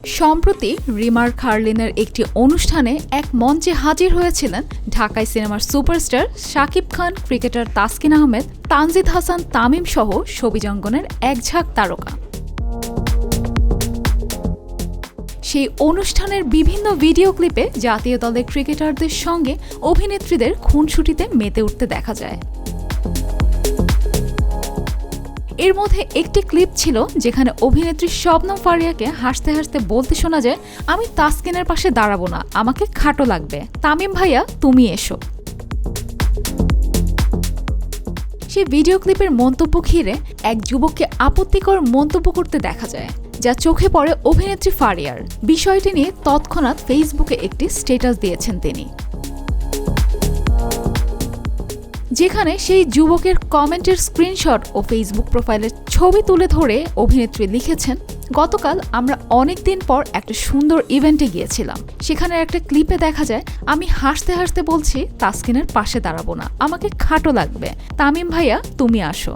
সম্প্রতি রিমার খারলিনের একটি অনুষ্ঠানে এক মঞ্চে হাজির হয়েছিলেন ঢাকাই সিনেমার সুপারস্টার শাকিব খান, ক্রিকেটার তাসকিন আহমেদ, তানজিদ হাসান তামিম সহ ছবিজঙ্গনের একঝাঁক তারকা। সেই অনুষ্ঠানের বিভিন্ন ভিডিও ক্লিপে জাতীয় দলের ক্রিকেটারদের সঙ্গে অভিনেত্রীদের খুনসুটিতে মেতে উঠতে দেখা যায়। এর মধ্যে একটি ক্লিপ ছিল যেখানে অভিনেত্রী শবনম ফারিয়াকে হাসতে হাসতে বলতে শোনা যায়, আমি তাসকিনের পাশে দাঁড়াবো না, আমাকে খাটো লাগবে, তামিম ভাইয়া তুমি এসো। সেই ভিডিও ক্লিপের মন্তব্য ঘিরে এক যুবককে আপত্তিকর মন্তব্য করতে দেখা যায়, যা চোখে পড়ে অভিনেত্রী ফারিয়ার। বিষয়টি নিয়ে তৎক্ষণাৎ ফেসবুকে একটি স্ট্যাটাস দিয়েছেন তিনি, যেখানে সেই যুবকের কমেন্টের স্ক্রিনশট ও ফেসবুক প্রোফাইলের ছবি তুলে ধরে অভিনেত্রী লিখেছেন, গতকাল আমরা অনেক দিন পর একটা সুন্দর ইভেন্টে গিয়েছিলাম। সেখানে একটা ক্লিপে দেখা যায় আমি হাসতে হাসতে বলছি তাসকিনের পাশে দাঁড়াবো না, আমাকে খাটো লাগবে, তামিম ভাইয়া তুমি আসো।